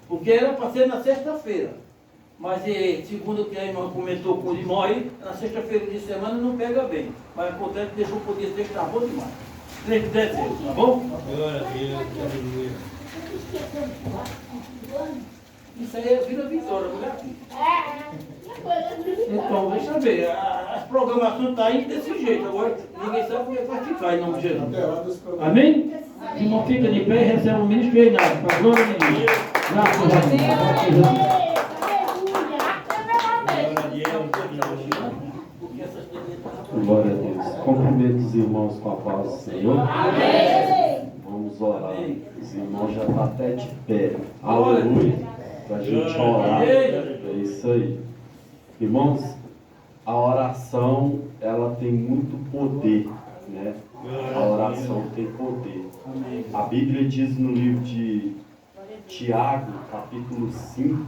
Porque era para ser na sexta-feira. Mas segundo o que a irmã comentou com o irmão aí, na sexta-feira de semana não pega bem. Mas acontece que deixou o poder ser que está bom demais. 3 de dezembro, tá bom? Glória a Deus, aleluia. Isso aí é vida vitória, não é aqui. Então, deixa eu ver, as programações estão aí desse jeito. Agora, ninguém sabe como é que vai ficar em nome de Jesus. Amém? Se não fica de pé, recebe o ministro reinado, para a glória de Deus. Graças a Deus. Glória a Deus. Cumprimento os irmãos com a paz do Senhor. Amém. Vamos orar. Os irmãos já estão até de pé. Aleluia. Para a gente orar. É isso aí. Irmãos, a oração, ela tem muito poder, né? A oração tem poder. A Bíblia diz no livro de Tiago, capítulo 5,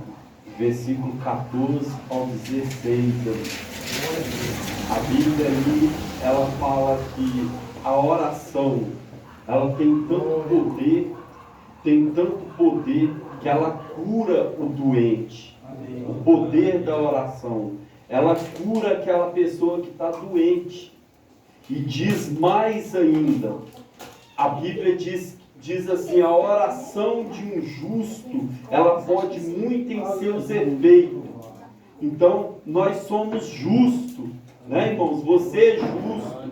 versículo 14 ao 16. A Bíblia ali, ela fala que a oração, ela tem tanto poder que ela cura o doente. O poder da oração, ela cura aquela pessoa que está doente. E diz mais ainda, a Bíblia diz assim, a oração de um justo, ela pode muito em seus efeitos. Então, nós somos justos, né, irmãos? Você é justo.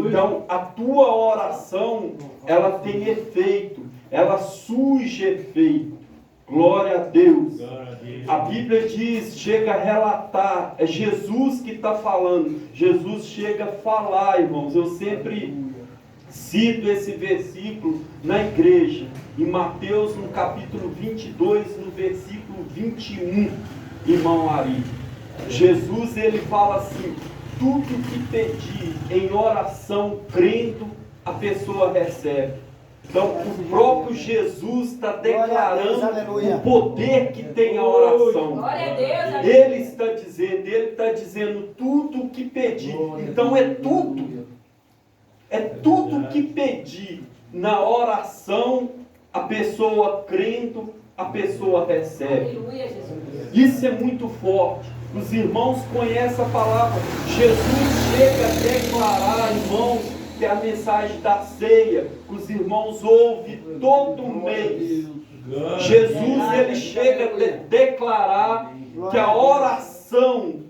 Então, a tua oração, ela tem efeito, ela surge efeito. Glória a Deus. A Bíblia diz, chega a relatar, é Jesus que está falando. Jesus chega a falar, irmãos. Eu sempre cito esse versículo na igreja, em Mateus, no capítulo 22, no versículo 21, irmão Ari. Jesus, ele fala assim, tudo que pedir em oração, crendo, a pessoa recebe. Então, o próprio Jesus está declarando o poder que tem a oração. Ele está dizendo tudo o que pedir. Então, é tudo que pedir na oração, a pessoa crendo, a pessoa recebe. Isso é muito forte. Os irmãos conhecem a palavra. Jesus chega a declarar, irmãos, que é a mensagem da ceia, que os irmãos ouvem todo mês. Jesus, ele chega a declarar que a oração,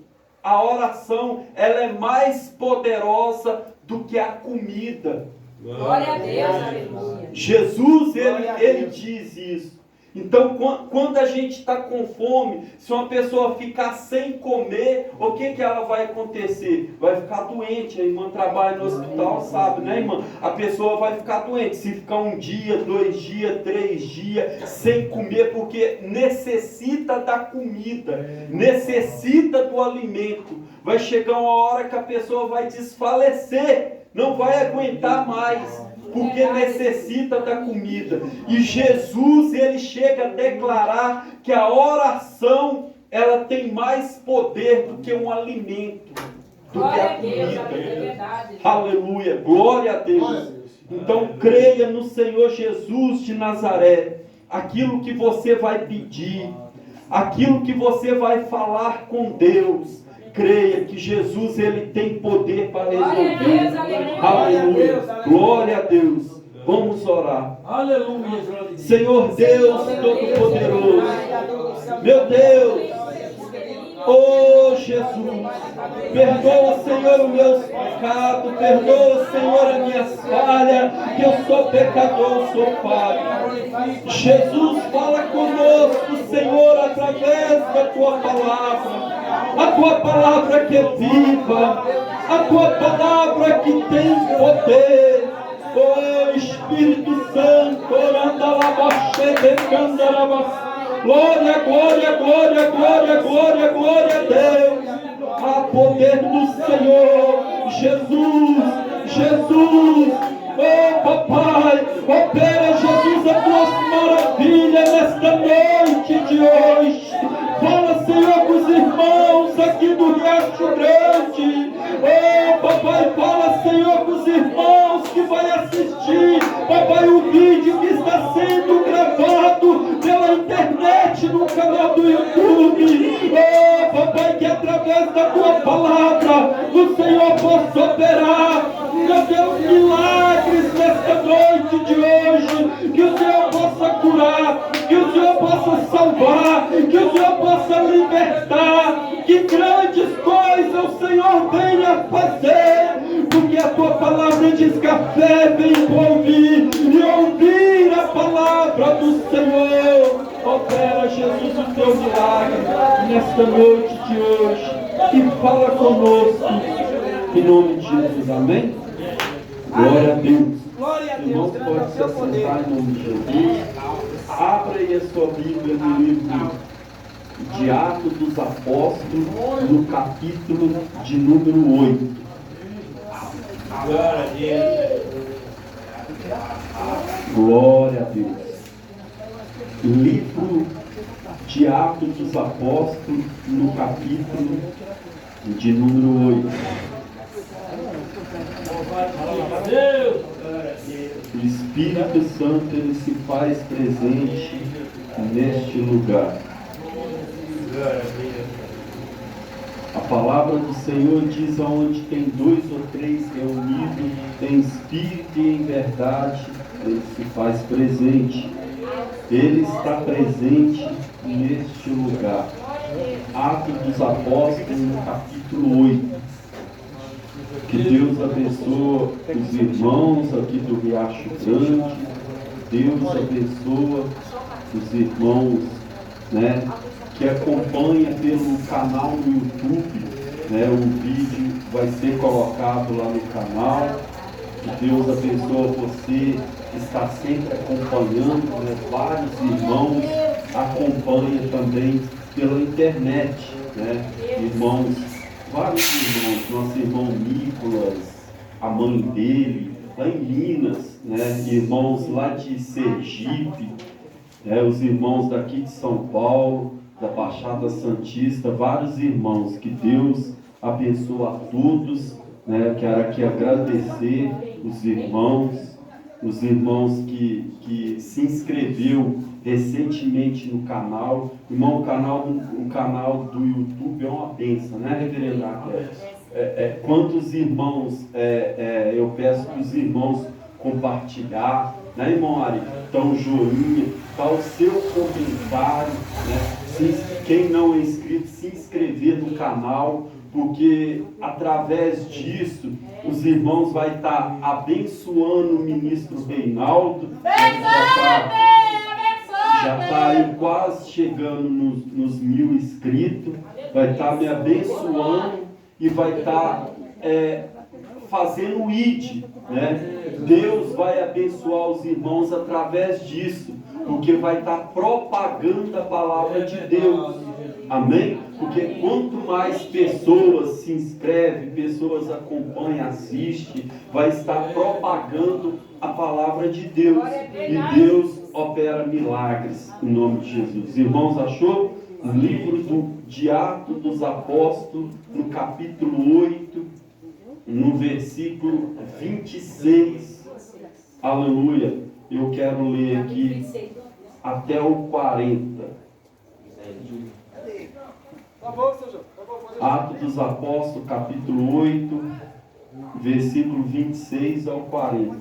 ela é mais poderosa do que a comida. Glória a Deus, aleluia. Jesus, ele diz isso. Então, quando a gente está com fome, se uma pessoa ficar sem comer, o que ela vai acontecer? Vai ficar doente. A irmã trabalha no hospital, sabe, né, irmã? A pessoa vai ficar doente. Se ficar 1 dia, 2 dias, 3 dias sem comer, porque necessita da comida, necessita do alimento. Vai chegar uma hora que a pessoa vai desfalecer, não vai aguentar mais, porque necessita da comida. E Jesus, ele chega a declarar que a oração, ela tem mais poder do que um alimento, do que a comida. Aleluia, glória a Deus. Então creia no Senhor Jesus de Nazaré. Aquilo que você vai pedir, aquilo que você vai falar com Deus, creia que Jesus, ele tem poder para resolver. Aleluia. Glória a Deus. Vamos orar. Aleluia. Senhor Deus Todo-Poderoso, meu Deus, oh Jesus, perdoa, Senhor, os meus pecados, perdoa, Senhor, as minhas falhas, que eu sou pecador, sou falho. Jesus, fala conosco, Senhor, através da Tua palavra. A Tua palavra que é viva, a Tua palavra que tem poder. Oh Espírito Santo, glória, glória, glória, glória, glória, glória a Deus. A poder do Senhor, Jesus, oh papai, opera, Jesus, as tuas maravilhas nesta noite de hoje. Fala, Senhor, com os irmãos aqui do Riacho Grande. Oh papai, fala, Senhor, com os irmãos que vai assistir, papai, o vídeo que está sendo gravado pela internet YouTube. Oh, papai, que através da tua palavra o Senhor possa operar, meu Deus, milagres nesta noite de hoje. Que o Senhor possa curar, que o Senhor possa salvar, que o Senhor possa libertar, que grandes coisas o Senhor venha fazer, porque a tua palavra diz que a fé vem por ouvir e ouvir a palavra do Senhor. Opera, Jesus, o teu milagre nesta noite de hoje e fala conosco em nome de Jesus, amém? Glória a Deus. Irmão, pode se assentar em nome de Jesus. Abra aí a sua Bíblia no livro de Atos dos Apóstolos, no capítulo de número 8. Glória a Deus. Glória a Deus. Livro de Atos dos Apóstolos, no capítulo de número 8. Deus. O Espírito Santo, ele se faz presente neste lugar. A palavra do Senhor diz: aonde tem 2 ou 3 reunidos, em espírito e em verdade, ele se faz presente. Ele está presente neste lugar. Atos dos Apóstolos, no capítulo 8. Que Deus abençoe os irmãos aqui do Riacho Grande. Deus abençoe os irmãos, né, que acompanha pelo canal no YouTube, né, o vídeo vai ser colocado lá no canal. Que Deus abençoe você que está sempre acompanhando, né, vários irmãos acompanham também pela internet, né, irmãos, vários irmãos, nosso irmão Nicolas, a mãe dele, lá em Minas, né, irmãos lá de Sergipe, os irmãos daqui de São Paulo, da Baixada Santista, vários irmãos, que Deus abençoe a todos, né? Quero aqui agradecer os irmãos que se inscreveu recentemente no canal. Irmão, o canal do YouTube é uma bênção, né, reverendo Raquel? Quantos irmãos, eu peço para os irmãos compartilhar, né, irmão Ari? Então, joinha, tá o seu comentário, né? Quem não é inscrito, se inscrever no canal, porque através disso os irmãos vão estar abençoando o ministro Reinaldo, já está aí quase chegando nos 1000 inscritos, vai estar me abençoando e vai estar fazendo o ID, né? Deus vai abençoar os irmãos através disso, porque vai estar propagando a palavra de Deus, amém? Porque quanto mais pessoas se inscrevem, pessoas acompanham, assistem, vai estar propagando a palavra de Deus, e Deus opera milagres em nome de Jesus. Irmãos, achou? O livro de Atos dos Apóstolos, no capítulo 8, no versículo 26, aleluia, eu quero ler aqui até o 40. Atos dos Apóstolos, capítulo 8, versículo 26 ao 40.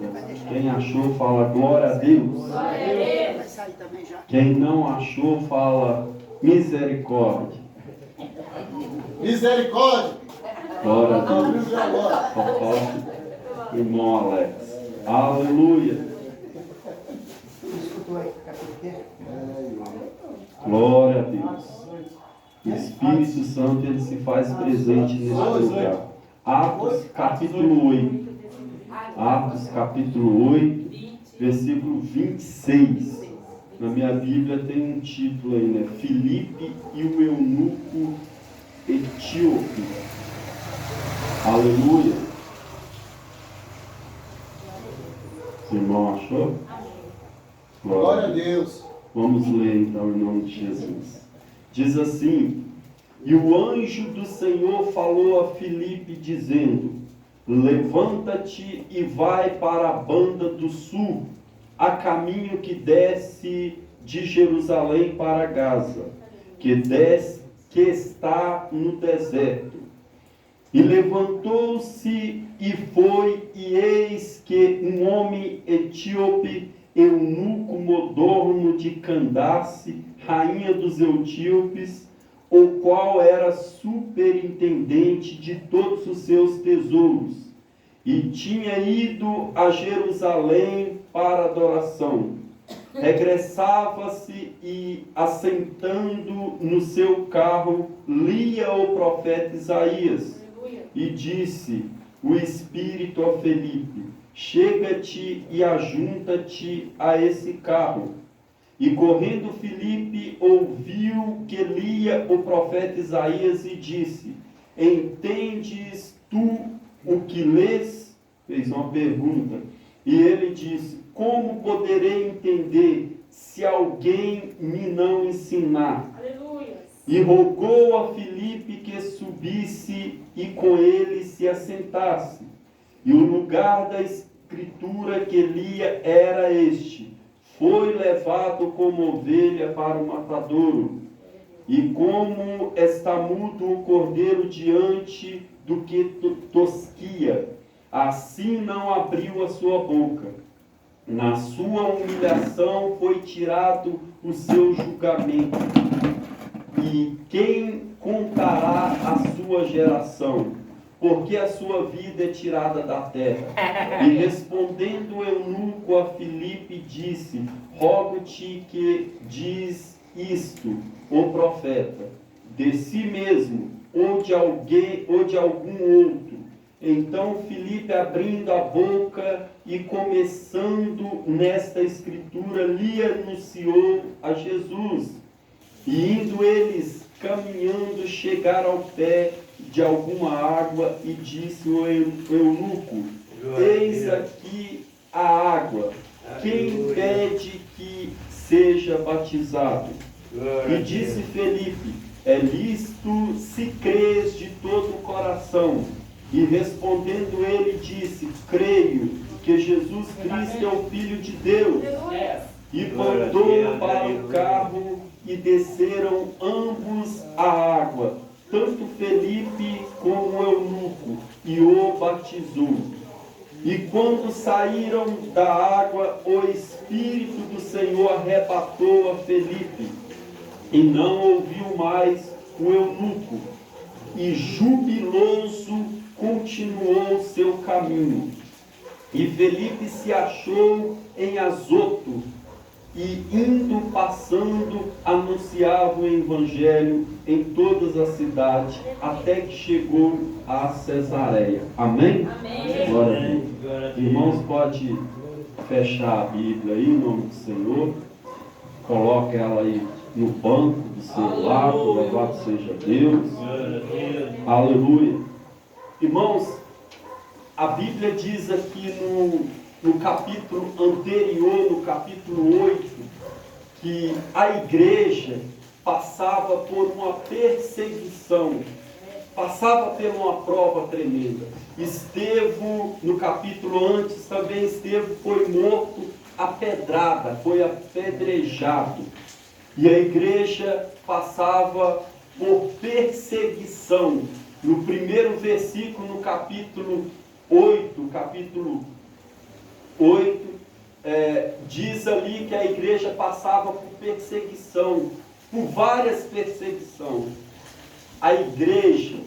Quem achou, fala glória a Deus. Quem não achou, fala misericórdia. Misericórdia. Glória a Deus. Apóstolo, irmão Alex. Aleluia. Glória a Deus. O Espírito Santo, ele se faz presente neste lugar. Atos capítulo 8. Atos capítulo 8, versículo 26. Na minha Bíblia tem um título aí, né? Filipe e o eunuco etíope. Aleluia. O irmão achou? Glória a Deus. Vamos ler então em nome de Jesus. Diz assim: e o anjo do Senhor falou a Filipe, dizendo: levanta-te e vai para a banda do sul, a caminho que desce de Jerusalém para Gaza. que está no deserto. E levantou-se e foi, e eis que um homem etíope, eunuco modorno de Candace, rainha dos etíopes, o qual era superintendente de todos os seus tesouros, e tinha ido a Jerusalém para adoração. Regressava-se e, assentando no seu carro, lia o profeta Isaías. E disse o Espírito a Felipe: chega-te e ajunta-te a esse carro. E correndo Felipe ouviu que lia o profeta Isaías e disse: entendes tu o que lês? Fez uma pergunta. E ele disse: como poderei entender se alguém me não ensinar? Aleluia. E rogou a Filipe que subisse e com ele se assentasse. E o lugar da escritura que lia era este: foi levado como ovelha para o matadouro, e como está mudo o cordeiro diante do que tosquia, assim não abriu a sua boca. Na sua humilhação foi tirado o seu julgamento. E quem contará a sua geração? Porque a sua vida é tirada da terra. E respondendo o eunuco a Filipe, disse: rogo-te que diz isto, o profeta, de si mesmo, ou de algum outro. Então Filipe, abrindo a boca e começando nesta escritura, lhe anunciou a Jesus. E indo eles caminhando, chegaram ao pé de alguma água, e disse o eunuco: eis aqui a água, quem pede que seja batizado? E disse Felipe: é lícito se crês de todo o coração. E respondendo ele disse: creio que Jesus Cristo é o Filho de Deus. E mandou para o carro, e desceram ambos a água, tanto Felipe como o eunuco, e o batizou. E quando saíram da água, o Espírito do Senhor arrebatou a Felipe, e não ouviu mais o eunuco, e jubiloso continuou seu caminho. E Felipe se achou em Azoto, e indo, passando, anunciava o Evangelho em todas as cidades, até que chegou a Cesareia. Amém? Amém. Glória a Deus. Irmãos, pode fechar a Bíblia aí, em nome do Senhor. Coloque ela aí no banco do seu lado, louvado seja Deus. Aleluia. Irmãos, a Bíblia diz aqui no capítulo anterior, no capítulo 8, que a igreja passava por uma perseguição, passava por uma prova tremenda. Estevão, no capítulo antes também, Estevão foi morto a pedrada, foi apedrejado. E a igreja passava por perseguição. No primeiro versículo, no capítulo 8, diz ali que a igreja passava por perseguição, por várias perseguições. A igreja,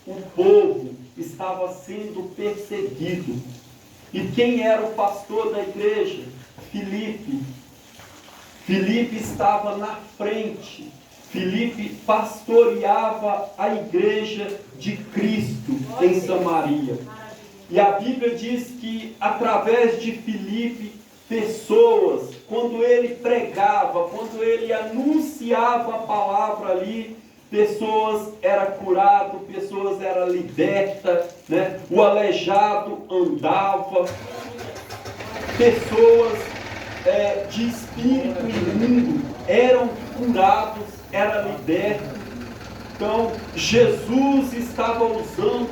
o povo, estava sendo perseguido. E quem era o pastor da igreja? Filipe. Filipe estava na frente. Filipe pastoreava a igreja de Cristo em Samaria. E a Bíblia diz que através de Filipe, pessoas, quando ele pregava, quando ele anunciava a palavra ali, pessoas eram curadas, pessoas eram libertas, né? O aleijado andava, pessoas de espírito imundo eram curados, eram libertos. Então Jesus estava usando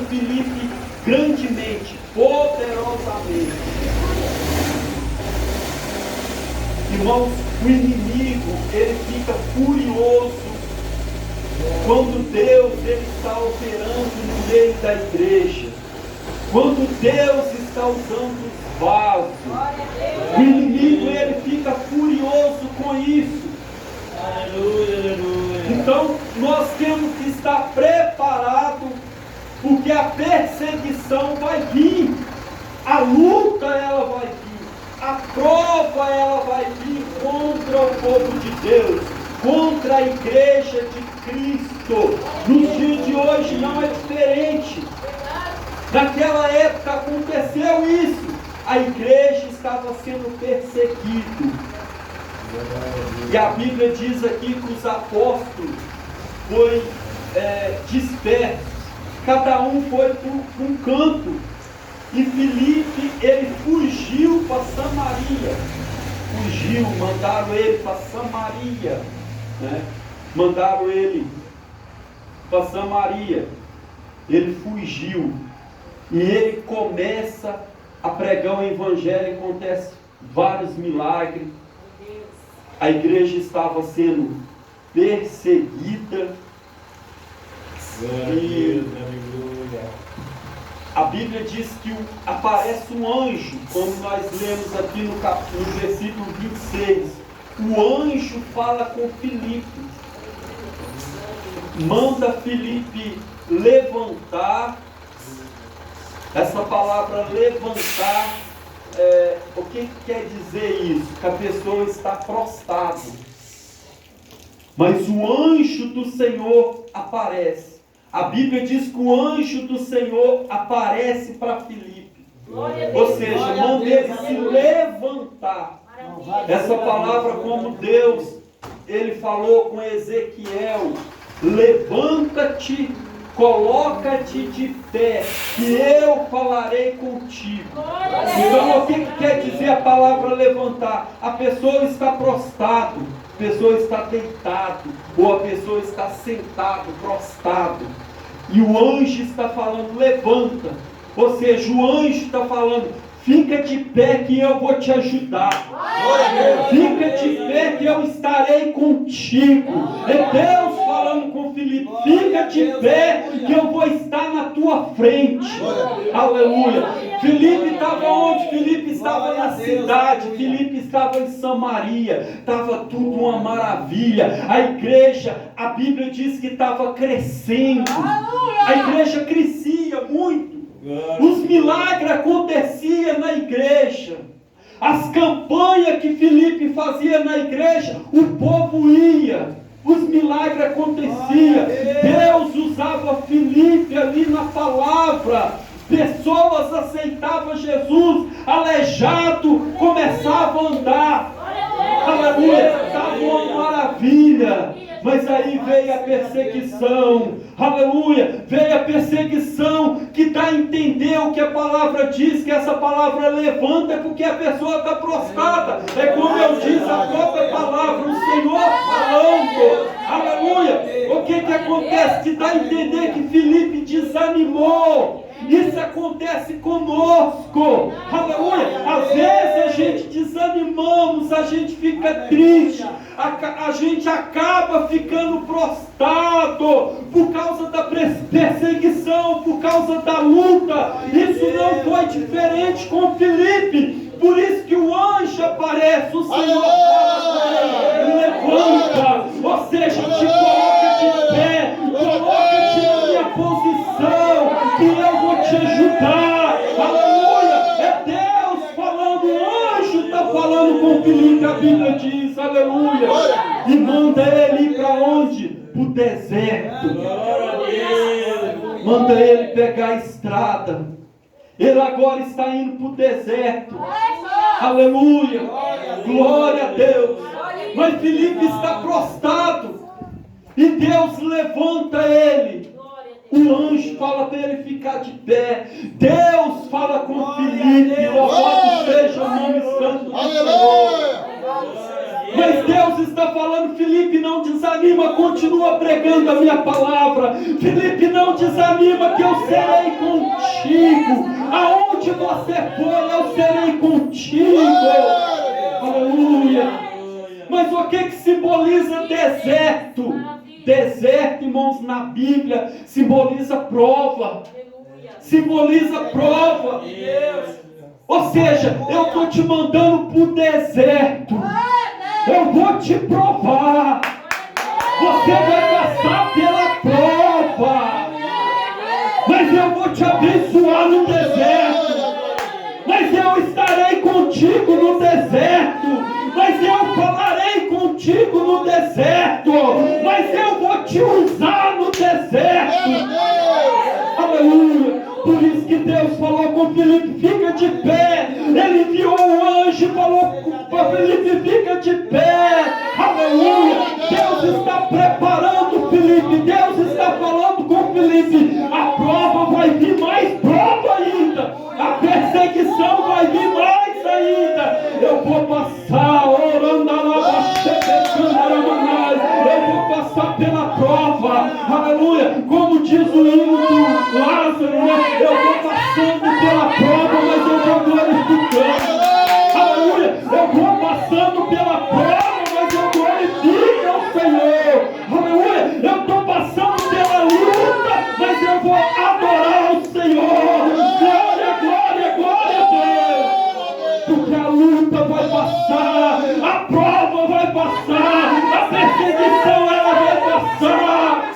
Filipe grandemente, poderosamente. Irmãos, o inimigo ele fica furioso quando Deus ele está operando no meio da igreja. Quando Deus está usando os vasos. O inimigo ele fica furioso com isso. Aleluia, aleluia. Então nós temos que estar preparados, porque a perseguição vai vir, a luta ela vai vir, a prova ela vai vir contra o povo de Deus, contra a igreja de Cristo. Nos dias de hoje não é diferente. Naquela época aconteceu isso, a igreja estava sendo perseguida. E a Bíblia diz aqui que os apóstolos foram dispersos, cada um foi para um canto, e Filipe ele fugiu para Samaria, mandaram ele para Samaria, mandaram ele para Samaria, ele fugiu, e ele começa a pregar o evangelho, acontece vários milagres. A igreja estava sendo perseguida. E a Bíblia diz que aparece um anjo, como nós lemos aqui no versículo 26. O anjo fala com Filipe, manda Filipe levantar. Essa palavra levantar, o que quer dizer isso? Que a pessoa está prostrada. Mas o anjo do Senhor aparece. A Bíblia diz que o anjo do Senhor aparece para Filipe. Ou seja, manda ele se levantar. Essa palavra, como Deus, ele falou com Ezequiel: levanta-te, coloca-te de pé, que eu falarei contigo. Então, o que quer dizer a palavra levantar? A pessoa está prostrada, a pessoa está deitada, ou a pessoa está sentada, prostrada, e o anjo está falando: levanta. Ou seja, o anjo está falando: fica de pé que eu vou te ajudar. Fica de pé que eu estarei contigo. É Deus falando com Filipe: fica de pé que eu vou estar na tua frente. Aleluia. Filipe estava onde? Filipe estava na cidade. Filipe estava em Samaria. Estava tudo uma maravilha. A igreja, a Bíblia diz que estava crescendo. A igreja crescia muito. Os milagres aconteciam na igreja. As campanhas que Filipe fazia na igreja, o povo ia. Os milagres aconteciam. Deus usava Filipe ali na palavra. Pessoas aceitavam Jesus. Aleijado começava a andar. Aleluia. Estava uma maravilha. Mas aí veio a perseguição. Aleluia. Veio a perseguição que dá a entender o que a palavra diz, que essa palavra levanta é porque a pessoa está prostrada. É como eu disse, a própria palavra, o Senhor falando. Aleluia. O que acontece? Que dá a entender que Filipe desanimou. Isso acontece conosco. Aleluia. Às vezes a gente desanimamos, a gente fica triste, a gente acaba ficando prostrado por causa da perseguição, por causa da luta. Isso não foi diferente com Filipe. Por isso que o anjo aparece, o Senhor levanta, ou seja, te coloca de pé, coloca-te na minha posição, que eu vou te ajudar. Aleluia. É Deus falando, o anjo está falando com Filipe, a Bíblia diz, aleluia. E manda ele ir para onde? Para o deserto. Manda ele pegar a estrada. Ele agora está indo para o deserto. Aleluia. Glória a Deus. Mas Filipe está prostrado. E Deus levanta ele. O anjo fala para ele ficar de pé. Deus fala com Filipe. Louvado seja o nome santo do Senhor. Mas Deus está falando: Filipe, não desanima, continua pregando a minha palavra. Filipe, não desanima, que eu serei contigo. Aonde você for, eu serei contigo. Aleluia. Mas o que simboliza deserto? Deserto, irmãos, na Bíblia, simboliza prova. Simboliza prova. Ou seja, eu estou te mandando para o deserto. Eu vou te provar. Você vai passar pela prova. Mas eu vou te abençoar no deserto. Mas eu estarei contigo no deserto. Mas eu falarei contigo no deserto. Mas eu vou te usar no deserto. Aleluia. Por isso que Deus falou com Filipe, fica de pé. Ele enviou um anjo e falou para Filipe, fica de pé. Aleluia. Deus está preparando Filipe. Deus está falando com Filipe. A prova vai vir, mais prova ainda. A perseguição vai vir mais ainda. Eu vou passar, orando a eu vou passar pela prova. Aleluia. Como diz o hino do Lázaro, né? Eu vou passando pela prova, mas eu vou glorificando. Aleluia. Eu vou passando pela prova, mas eu glorifico ao Senhor. Aleluia. Eu estou passando pela luta, mas eu vou adorar ao Senhor. Glória, glória, glória a Deus. Porque a luta vai passar, a prova vai passar, a perseguição ela vai passar.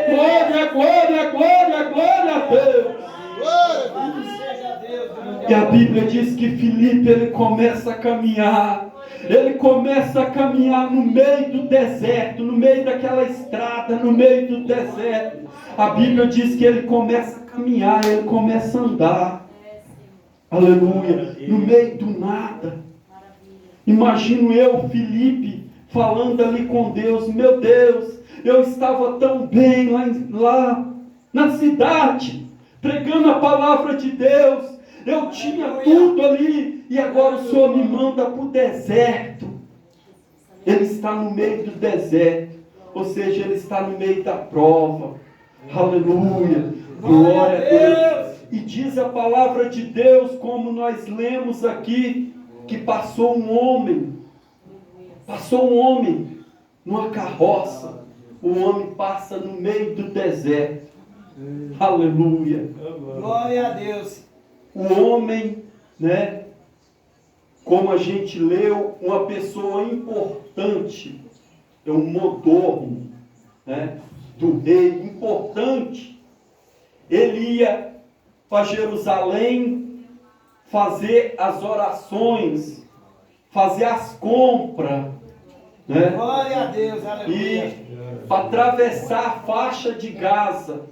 Glória, glória, glória, glória a Deus. E a Bíblia diz que Filipe, ele começa a caminhar. Ele começa a caminhar no meio do deserto, no meio daquela estrada, no meio do deserto. A Bíblia diz que ele começa a caminhar, ele começa a andar. Aleluia. No meio do nada. Imagino eu, Filipe, falando ali com Deus. Meu Deus, eu estava tão bem lá na cidade, pregando a palavra de Deus. Eu tinha tudo ali, e agora o Senhor me manda para o deserto. Ele está no meio do deserto, ou seja, ele está no meio da prova. Aleluia, glória a Deus. E diz a palavra de Deus, como nós lemos aqui, que passou um homem numa carroça. O homem passa no meio do deserto. Aleluia. Glória a Deus. O homem, né, como a gente leu, uma pessoa importante, é um mordomo, né, do rei, importante. Ele ia para Jerusalém fazer as orações, fazer as compras, né? Glória a Deus, aleluia. E para atravessar a faixa de Gaza,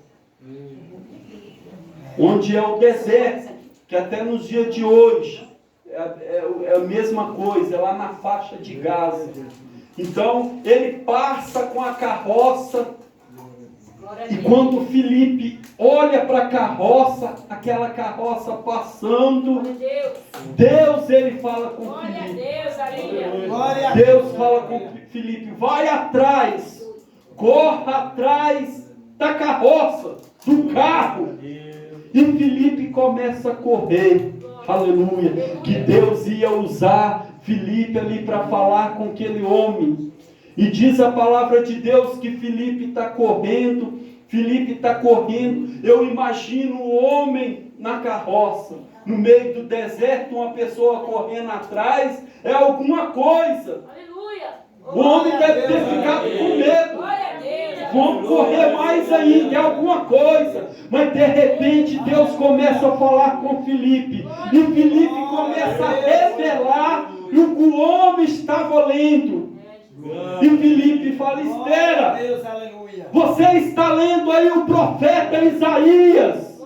onde é o deserto, que até nos dias de hoje é a mesma coisa, é lá na faixa de Gaza. Então ele passa com a carroça, e quando Filipe olha para a carroça, aquela carroça passando, Deus ele fala com Filipe. Deus fala com Filipe, vai atrás, corra atrás da carroça, do carro. E Filipe começa a correr, aleluia, que Deus ia usar Filipe ali para falar com aquele homem. E diz a palavra de Deus que Filipe está correndo, eu imagino o homem na carroça, no meio do deserto, uma pessoa correndo atrás, é alguma coisa. O homem deve ter ficado com medo. Vamos correr mais ainda, é alguma coisa. Mas de repente Deus começa a falar com Filipe. E Filipe começa a revelar o que o homem estava lendo. E Filipe fala, espera, você está lendo aí o profeta Isaías.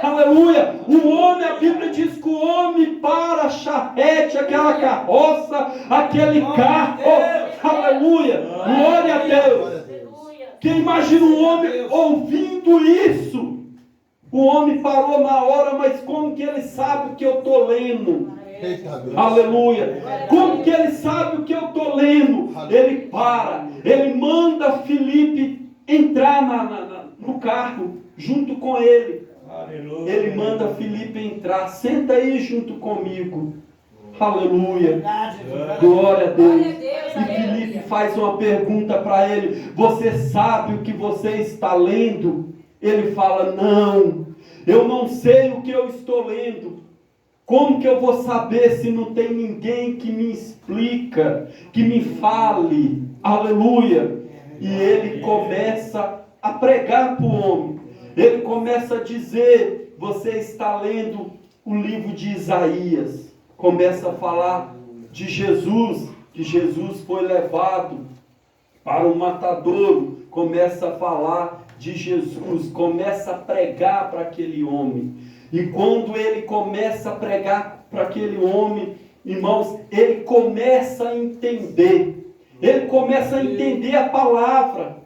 Aleluia. O homem, a Bíblia diz que o homem para a charrete, aquela carroça, aquele carro. Aleluia. Glória a Deus. Quem imagina um homem ouvindo isso? O homem parou na hora, mas como que ele sabe o que eu estou lendo? Aleluia. Como que ele sabe o que eu estou lendo? Ele para, ele manda Filipe entrar no carro junto com ele. Ele manda Filipe entrar, senta aí junto comigo. Aleluia. Verdade, Jesus. Glória a Deus. Glória a Deus, E aleluia. Filipe faz uma pergunta para ele: você sabe o que você está lendo? Ele fala: não, eu não sei o que eu estou lendo. Como que eu vou saber se não tem ninguém que me explica, que me fale? Aleluia. E ele começa a pregar para o homem. Ele começa a dizer: você está lendo o livro de Isaías. Começa a falar de Jesus, que Jesus foi levado para o matadouro. Começa a falar de Jesus, começa a pregar para aquele homem. E quando ele começa a pregar para aquele homem, irmãos, ele começa a entender. Ele começa a entender a palavra.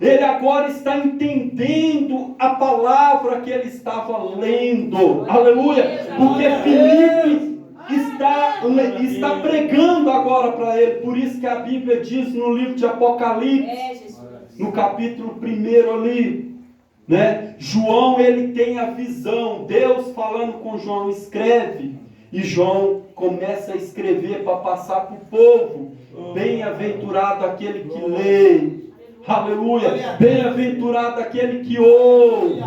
Ele agora está entendendo a palavra que ele estava lendo. Aleluia! Porque Filipe está pregando agora para ele. Por isso que a Bíblia diz no livro de Apocalipse, no capítulo 1 ali, né? João, ele tem a visão. Deus falando com João: escreve. E João começa a escrever para passar para o povo. Bem-aventurado aquele que lê. Aleluia. Bem-aventurado aquele que ouve.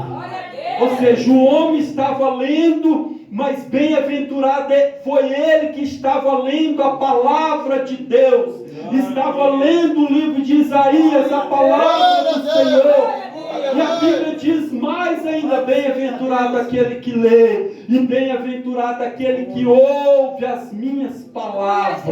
Ou seja, o homem estava lendo, mas bem-aventurado foi ele que estava lendo a palavra de Deus. Estava lendo o livro de Isaías, a palavra do Senhor. E a Bíblia diz mais ainda: bem-aventurado aquele que lê, e bem-aventurado aquele que ouve as minhas palavras.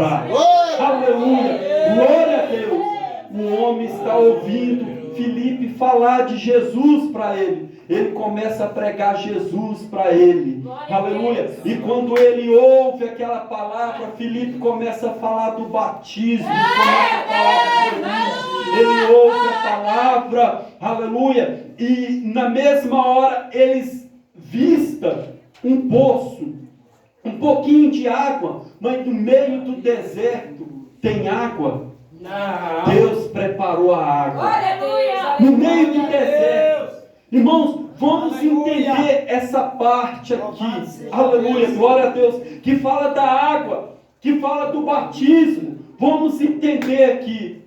Aleluia, glória a Deus. O homem está ouvindo Filipe falar de Jesus para ele. Ele começa a pregar Jesus para ele. Aleluia. E quando ele ouve aquela palavra, Filipe começa a falar do batismo. Começa a falar de Jesus. Ele ouve a palavra. Aleluia. E na mesma hora eles vistam um poço, um pouquinho de água, mas no meio do deserto tem água. Deus preparou a água. No meio do deserto. Irmãos, vamos entender essa parte aqui. Aleluia, glória a Deus. Que fala da água, que fala do batismo. Vamos entender aqui.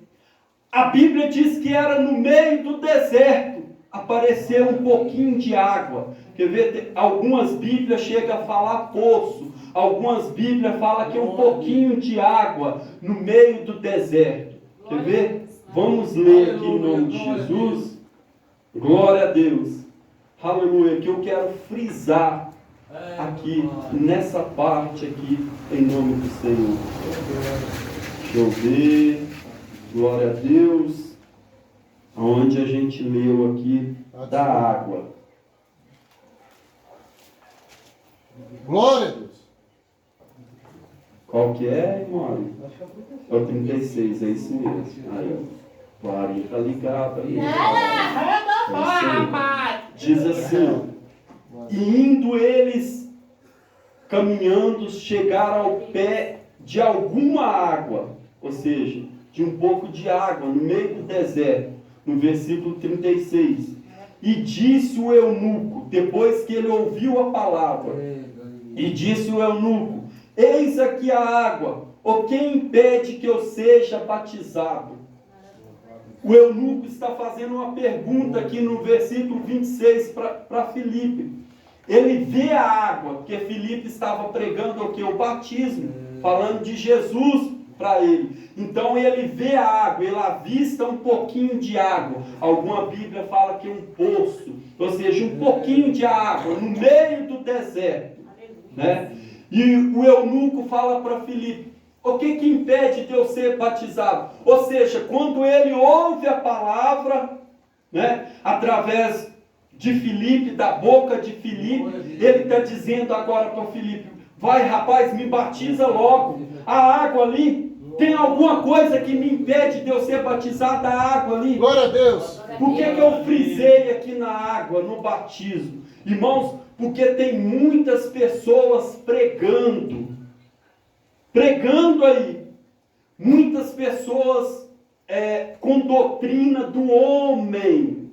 A Bíblia diz que era no meio do deserto. Apareceu um pouquinho de água. Quer ver? Algumas Bíblias chegam a falar poço. Algumas Bíblias falam que é um pouquinho de água no meio do deserto. Quer ver? Vamos ler aqui em nome de Jesus. Glória a Deus. Aleluia. Que eu quero frisar aqui, nessa parte aqui, em nome do Senhor. Deixa eu ver. Glória a Deus. Onde a gente leu aqui da água. Glória a Deus. Qual que é, irmão? É o 36, é isso mesmo. Aí, ó. O Ari está ligado aí. Diz assim: e indo eles caminhando, chegaram ao pé de alguma água, ou seja, de um pouco de água no meio do deserto, no versículo 36. E disse o eunuco, depois que ele ouviu a palavra, e disse o eunuco: eis aqui a água, ou quem impede que eu seja batizado? O eunuco está fazendo uma pergunta aqui no versículo 26 para Filipe. Ele vê a água, porque Filipe estava pregando o que? O batismo, falando de Jesus para ele. Então ele vê a água, ele avista um pouquinho de água. Alguma Bíblia fala que é um poço, ou seja, um pouquinho de água no meio do deserto, né? E o eunuco fala para Filipe: o que impede de eu ser batizado? Ou seja, quando ele ouve a palavra, né, através de Filipe, da boca de Filipe, ele está dizendo agora para Filipe: vai, rapaz, me batiza logo. A água ali, tem alguma coisa que me impede de eu ser batizado? A água ali. Glória a Deus. Por que eu frisei aqui na água, no batismo? Irmãos, porque tem muitas pessoas pregando aí, muitas pessoas com doutrina do homem,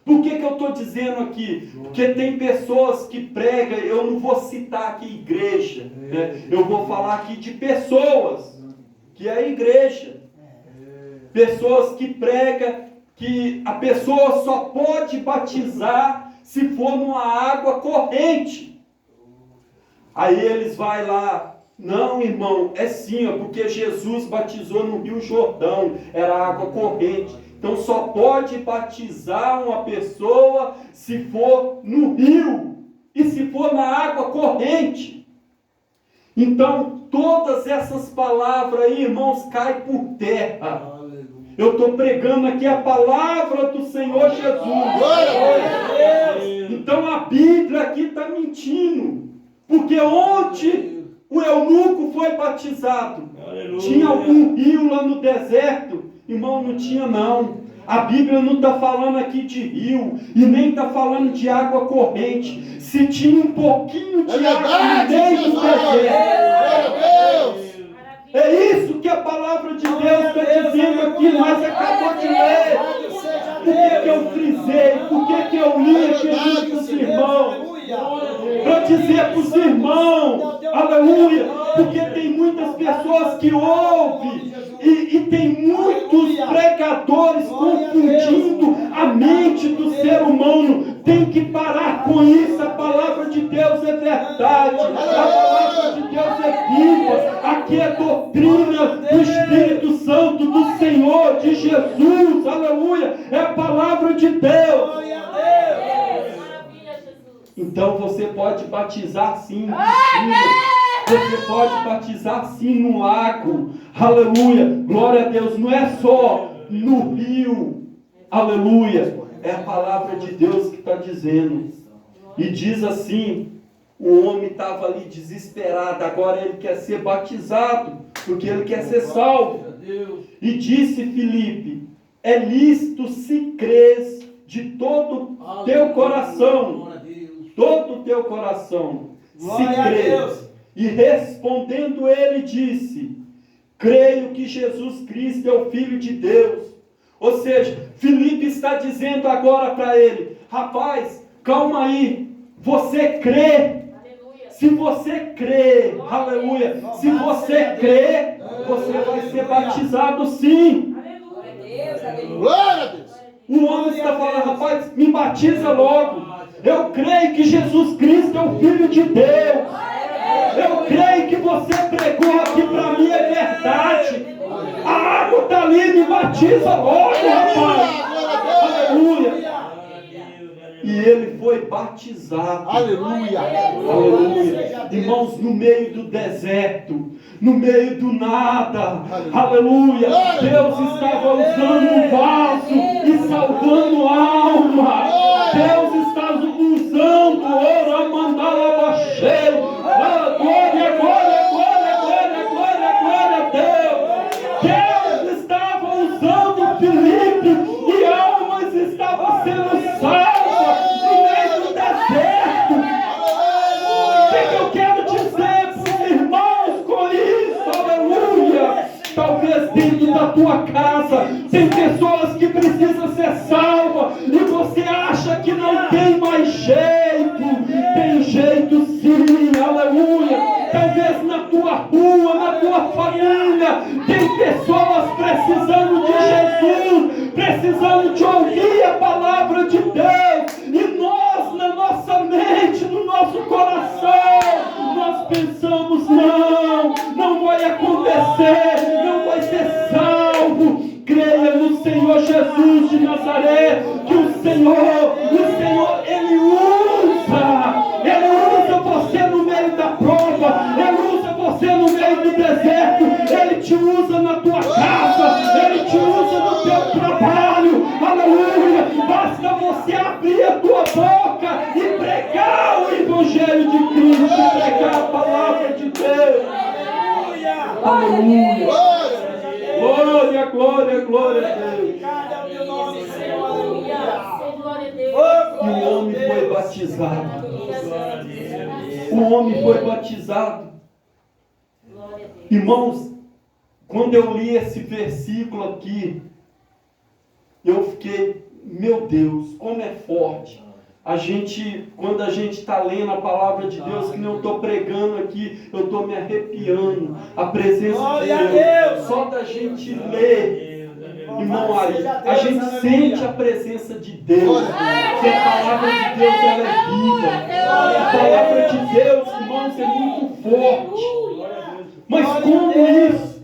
Por que eu estou dizendo aqui? Porque tem pessoas que pregam, eu não vou citar aqui igreja, né? Eu vou falar aqui de pessoas, que é a igreja. Pessoas que pregam que a pessoa só pode batizar se for numa água corrente. Aí eles vão lá, não, irmão, é sim, porque Jesus batizou no Rio Jordão, era água corrente. Então só pode batizar uma pessoa se for no rio e se for na água corrente. Então todas essas palavras aí, irmãos, caem por terra. Eu estou pregando aqui a palavra do Senhor Jesus. Então a Bíblia aqui está mentindo. Porque onde o eunuco foi batizado, tinha algum rio lá no deserto? Irmão, não tinha não. A Bíblia não está falando aqui de rio e nem está falando de água corrente. Se tinha um pouquinho de água no meio do deserto. É isso que a palavra de Deus está dizendo aqui, mas acabou de ler. Por que eu frisei? Por que eu li aqui para os irmãos? Para dizer para os irmãos, aleluia, porque tem muitas pessoas que ouvem e tem muitos pregadores confundindo a mente do ser humano. Tem que parar com isso. A palavra de Deus é verdade, a palavra de Deus é viva. Aqui é doutrina do Espírito Santo, do Senhor, de Jesus, aleluia, é a palavra de Deus. Então você pode batizar sim, você pode batizar sim no lago, aleluia, glória a Deus. Não é só no rio, aleluia, é a palavra de Deus que está dizendo. E diz assim: o homem estava ali desesperado, agora ele quer ser batizado, porque ele quer ser salvo. E disse Filipe: é lícito se crês de todo teu coração. Todo o teu coração, se crês. E respondendo ele disse: creio que Jesus Cristo é o Filho de Deus. Ou seja, Filipe está dizendo agora para ele: rapaz, calma aí, você crê? Se você crê, aleluia, se você crê, você vai ser batizado sim. Glória a Deus. O homem está falando: rapaz, me batiza logo. Eu creio que Jesus Cristo é o Filho de Deus. Eu creio que você pregou aqui para mim é verdade. A água está ali, me batiza logo, rapaz. Aleluia. E ele foi batizado. Aleluia. Aleluia. Irmãos, no meio do deserto, no meio do nada, aleluia, Deus estava usando um vaso e salvando alma. Deus está usando ouro, mandala baixei. Glória, glória, glória, glória, glória, glória a Deus. Deus estava usando Filipe e almas estavam sendo salvas no meio do deserto. O que eu quero dizer para os irmãos com isso? Aleluia. Talvez dentro da tua casa tem pessoas que precisam ser salvas e você acha que não tem mais jeito. Tem jeito sim, aleluia. Talvez na tua rua, na tua família, tem pessoas precisando de Jesus, precisando de ouvir a palavra de Deus. E nós, na nossa mente, no nosso coração, nós pensamos: não vai acontecer, não vai ser salvo. Creia no Senhor Jesus de Nazaré, que o Senhor, Ele usa você no meio da prova, Ele usa você no meio do deserto, Ele te usa na tua casa, Ele te usa no teu trabalho, aleluia. Basta você abrir a tua boca e pregar o Evangelho de Cristo, pregar a palavra de Deus. Aleluia. Glória, glória, glória a Deus. E o homem foi batizado. O homem foi batizado. Irmãos, quando eu li esse versículo aqui, eu fiquei meu Deus, como é forte. Quando a gente está lendo a palavra de Deus, que nem eu estou pregando aqui, eu estou me arrepiando. A presença de Deus, só da gente ler, irmão Ari, a gente sente a presença de Deus. Que a palavra de Deus ela é viva. A palavra de Deus, irmãos, é muito forte. Mas como isso?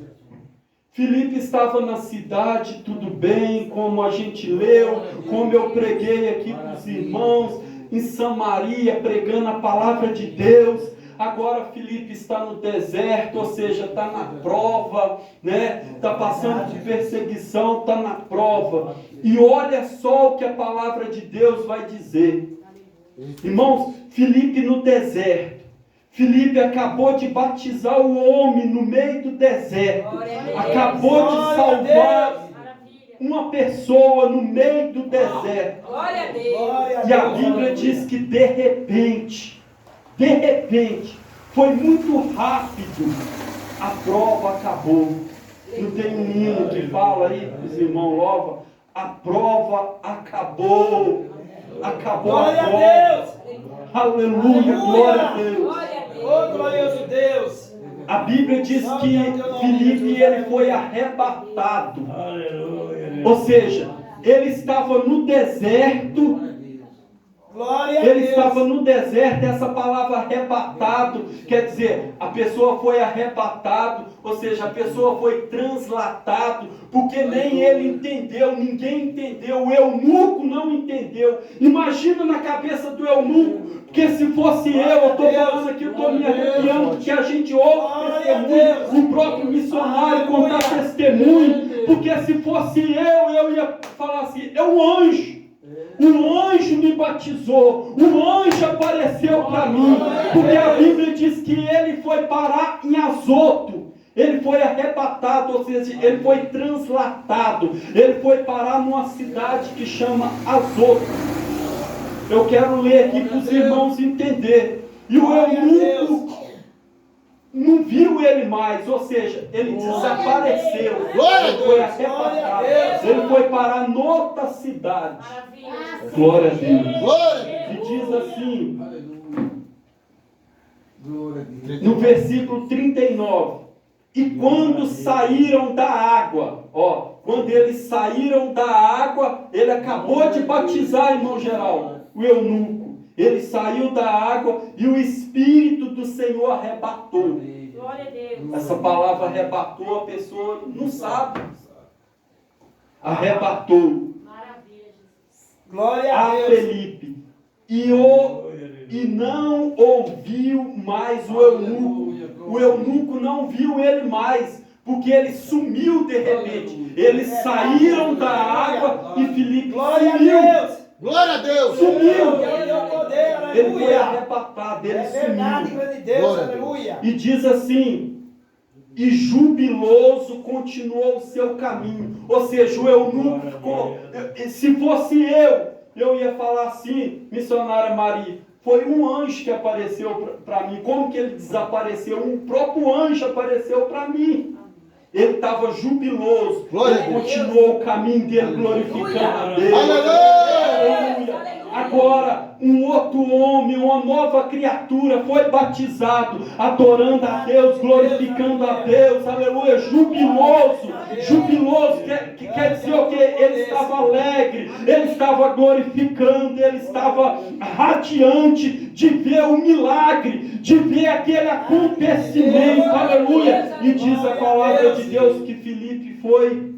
Filipe estava na cidade, tudo bem, como a gente leu, como eu preguei aqui para os irmãos, em Samaria, pregando a palavra de Deus. Agora Filipe está no deserto, ou seja, está na prova, né? Está passando por perseguição, está na prova. E olha só o que a palavra de Deus vai dizer. Irmãos, Filipe no deserto. Filipe acabou de batizar o homem no meio do deserto. Acabou de salvar uma pessoa no meio do deserto. Glória a Deus. E a Bíblia diz que de repente, foi muito rápido, a prova acabou. Não tem um hino que fala aí, os irmãos louvam, a prova acabou. Acabou a Glória a prova. Deus. Aleluia, glória a Deus. Glória a Deus. Oh, glorioso Deus. A Bíblia diz que Filipe ele foi arrebatado. Ou seja, ele estava no deserto. Glória a Ele Deus. estava no deserto. Essa palavra arrebatado quer dizer, a pessoa foi arrebatado, ou seja, a pessoa foi translatado, porque nem ele entendeu, ninguém entendeu, o eunuco não entendeu. Imagina na cabeça do eunuco, porque se fosse eu estou falando aqui, eu estou me arrepiando, porque a gente ouve testemunho, o próprio missionário contar testemunho, porque se fosse eu ia falar assim, é um anjo. O anjo me batizou, o anjo apareceu para mim, porque a Bíblia diz que ele foi parar em Azoto, ele foi arrebatado, ou seja, ele foi translatado, ele foi parar numa cidade que chama Azoto. Eu quero ler aqui para os irmãos entenderem. E o eunuco não viu ele mais, ou seja, ele desapareceu, ele foi arrebatado, ele foi parar noutra cidade. Glória a Deus. E diz assim, no versículo 39, e quando saíram da água, quando eles saíram da água, ele acabou de batizar, irmão Geraldo, o eunuco. Ele saiu da água e o Espírito do Senhor arrebatou. Glória a Deus. Essa palavra arrebatou, a pessoa não sabe. Arrebatou Maravilha, Jesus. Glória a a Deus. Felipe. E não ouviu mais o eunuco. O eunuco não viu ele mais, porque ele sumiu de repente. Eles saíram da água e Felipe Glória a sumiu. Deus. Glória a Deus. Sumiu. Ele deu poder, Ele foi aleluia. arrebatado, ele É verdade, sumiu. grande Deus, Glória a Deus. aleluia. E diz assim, e jubiloso continuou o seu caminho. Ou seja, o eunuco ficou, se fosse eu ia falar assim, missionária Maria, foi um anjo que apareceu para mim. Como que ele desapareceu? Um próprio anjo apareceu para mim. Ele estava jubiloso. Glória a Ele Deus. continuou o caminho dele glorificando a Deus. Aleluia. Agora, um outro homem, uma nova criatura foi batizado, adorando a Deus, glorificando a Deus, aleluia, jubiloso, que quer dizer o que? Ele estava alegre, ele estava glorificando, ele estava radiante de ver o milagre, de ver aquele acontecimento, aleluia, e diz a palavra de Deus que Filipe foi.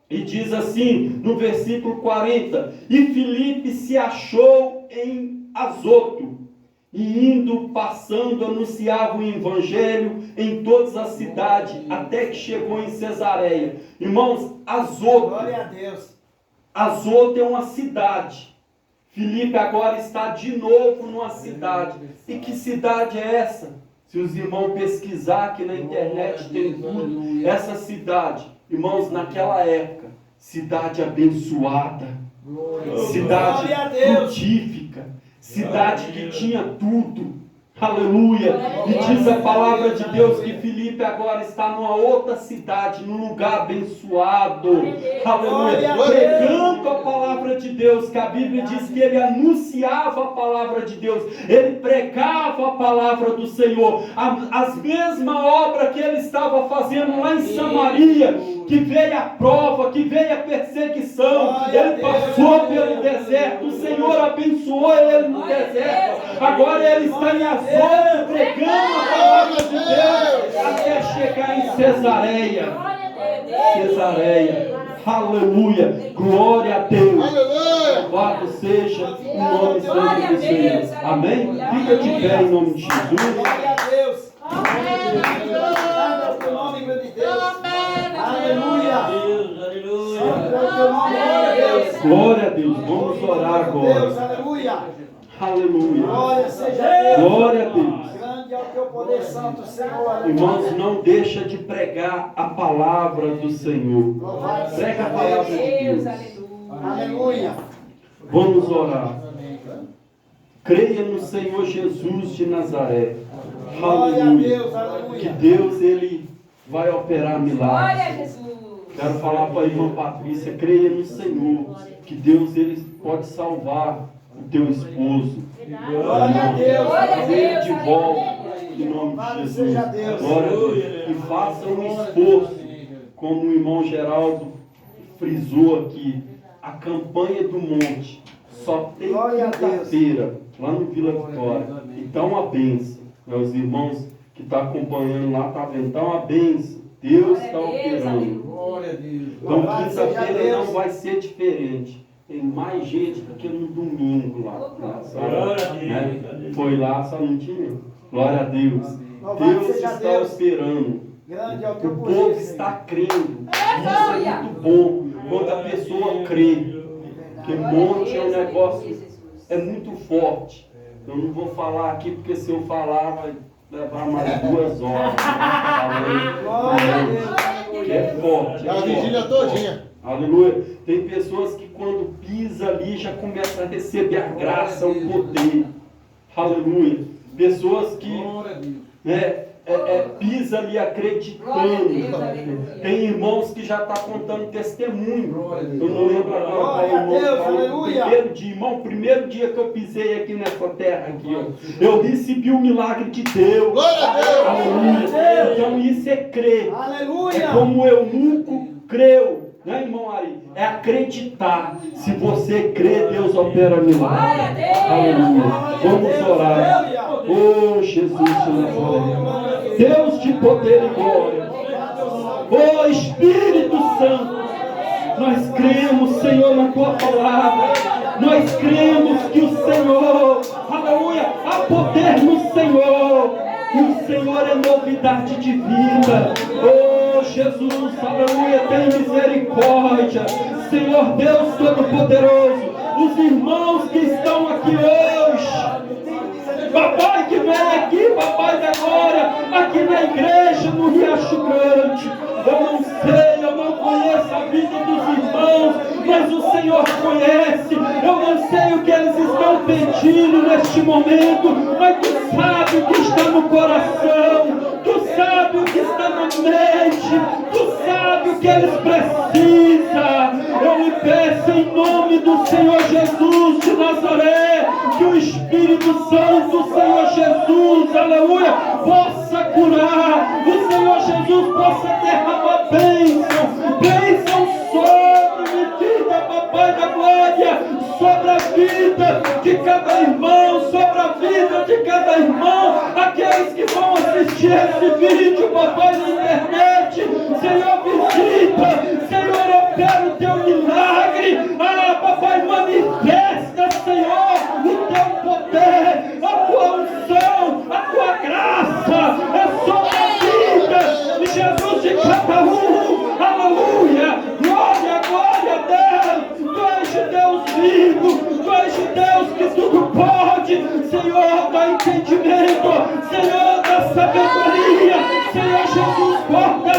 E diz assim, no versículo 40, e Filipe se achou em Azoto, e indo, passando, anunciava o evangelho em todas as cidades, até que chegou em Cesareia. Irmãos, Azoto, Glória a Deus. Azoto é uma cidade. Filipe agora está de novo numa cidade. E que cidade é essa? Se os irmãos pesquisar aqui na internet, tem tudo. Essa cidade, irmãos, naquela época, cidade abençoada, cidade Glória a Deus. frutífica, cidade que tinha tudo. Aleluia. E diz a palavra de Deus que Filipe agora está numa outra cidade, num lugar abençoado. Aleluia. Pregando a palavra de Deus, que a Bíblia diz que ele anunciava a palavra de Deus, ele pregava a palavra do Senhor. As mesmas obras que ele estava fazendo lá em Samaria, que veio a prova, que veio a perseguição, ele passou pelo deserto, o Senhor abençoou ele no deserto. Agora ele está em Azoto pregando a palavra de Deus até chegar em Cesareia. Aleluia, glória a Deus. Louvado seja o nome santo do Senhor. Amém? Fica de pé em nome de Jesus. Glória a Deus. Santo é o nome de Deus. Aleluia. Santo é o teu nome, glória a Deus. Glória a Deus. Vamos orar Deus, agora. aleluia. Aleluia. Glória seja Deus. Glória a Deus. Grande é o teu poder santo, Senhor. Aleluia. Irmãos, não deixa de pregar a palavra do Senhor. Louvado Prega seja a palavra de Deus, Deus. Aleluia. Vamos orar. Creia no Senhor Jesus de Nazaré. Glória a Aleluia. Deus, Que aleluia. Deus, Ele vai operar milagres. Glória a Jesus. Quero falar para a irmã Patrícia, creia no Senhor, que Deus, Ele pode salvar o teu esposo. Glória a Deus. Trazer ele de volta, em nome de Louvado Jesus. seja Deus. Glória a Deus. E faça um esforço, como o irmão Geraldo frisou aqui, a campanha do monte só tem Glória a Deus. quinta-feira, lá no Vila Vitória. Então uma bênção. Os irmãos que estão acompanhando lá, tá vendo? Então uma bênção. Deus está operando. Glória a Deus. Então Louvado seja quinta-feira Deus. não vai ser diferente. Tem mais gente do que no domingo lá. Né? Foi lá, só não tinha. Glória a Deus. Louvado Deus seja está Deus. operando. Grande é o teu O poder, povo Senhor. está crendo. Isso é muito bom. Quando a pessoa crê. Porque monte é um negócio, é muito forte. Eu não vou falar aqui, porque se eu falar vai levar mais 2 horas. Glória a Deus. Porque é forte. É a vigília todinha. Aleluia. Tem pessoas que quando pisa ali já começa a receber a graça, o poder. Aleluia. Pessoas que pisa ali acreditando. Tem irmãos que já estão contando testemunho. Eu não lembro agora qual Glória a irmão Deus, falou. aleluia. Primeiro dia, irmão, primeiro dia que eu pisei aqui nessa terra aqui, ó, eu recebi o milagre de Deus. Glória a Deus. Aleluia. Então isso é crer. É Aleluia. como o eunuco creu, né, irmão Ari? É acreditar. Se você crê, Deus opera milagre. Aleluia. Vamos orar. Oh, Jesus de Nazaré. Deus de poder e glória. Oh, Espírito Santo. Nós cremos, Senhor, na tua palavra. Nós cremos que o Senhor, aleluia, há poder no Senhor. E o Senhor é novidade de vida. Oh, Jesus, aleluia, tem misericórdia. Senhor Deus Todo-Poderoso, os irmãos que estão aqui hoje, papai que vem aqui, papai da glória, aqui na igreja, no Riacho Grande, eu não sei, eu não conheço a vida dos irmãos, mas o Senhor conhece. Eu não sei o que eles estão pedindo neste momento, mas tu sabe o que está no coração, tu sabe o que está na mente, tu sabe o que eles precisam. Eu lhe peço em nome do Senhor Jesus de Nazaré, que o Espírito Santo do Senhor Jesus, aleluia, possa curar, o Senhor Jesus possa derramar bênção sobre vida, papai da glória, sobre a vida de cada irmão, sobre a vida de cada irmão, aqueles que vão assistir esse vídeo, papai, na internet. Senhor, visita, Senhor, opera o teu milagre. Ah, papai, manifesta, Senhor, o teu poder, a tua unção, a tua graça, é sobre a vida de Jesus de cada um. Aleluia, glória, glória a Deus. Tu és Deus vivo, tu és Deus que tudo pode. Senhor, dá entendimento, Senhor, dá sabedoria. Senhor Jesus, corta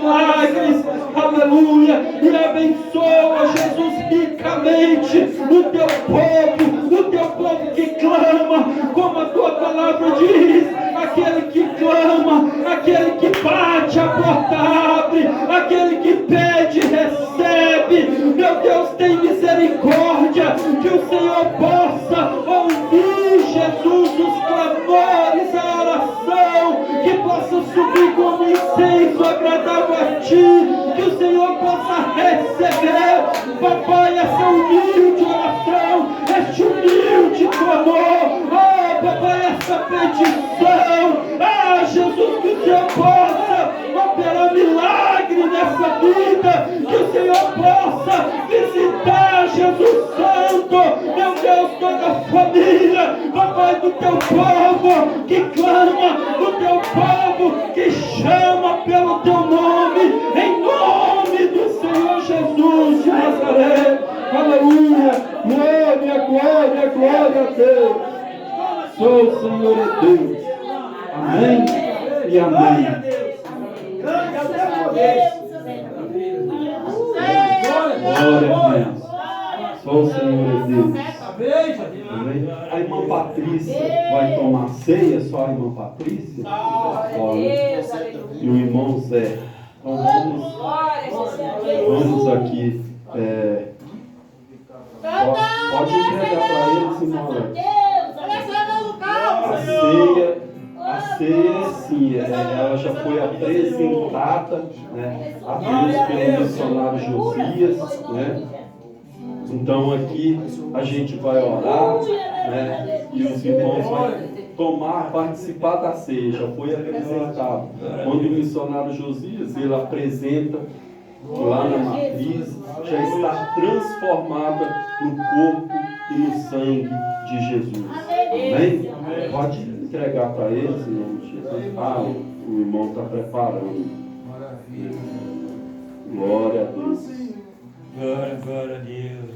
milagres, aleluia, e abençoa, Jesus, ricamente o teu povo que clama, como a tua palavra diz, aquele que clama, aquele que bate, a porta abre, aquele que pede, recebe. Meu Deus, tem misericórdia, que o Senhor possa ouvir, Jesus, os clamores, a oração, que possa subir como incenso agradável a Ti, que o Senhor possa receber, papai, essa humilde oração, este humilde clamor, papai, essa petição, Jesus, que o Senhor possa operar milagre nessa vida, que o Senhor possa visitar, Jesus Santo, meu Deus, toda a família, papai, do teu povo que clama, do teu povo que chama pelo teu nome, em nome do Senhor Jesus de Nazaré. Aleluia, glória, glória, glória a Deus. Sou o Senhor é Deus. Amém e amém. Glória a Deus. Sou o Senhor é Deus. Amém. A irmã Patrícia vai tomar ceia, só a irmã Patrícia? E o irmão Zé. Então vamos aqui. Pode entregar para eles, irmão. A ceia, sim, ela já foi apresentada, né, a Deus pelo missionário Josias, né? Então aqui a gente vai orar, né, e os irmãos vão participar da ceia, já foi apresentado. Quando o missionário Josias, ele apresenta lá na matriz, já está transformada no corpo e no sangue de Jesus. Amém? Pode entregar para eles, em nome de Jesus. O irmão está preparando. Glória a Deus. Glória a Deus.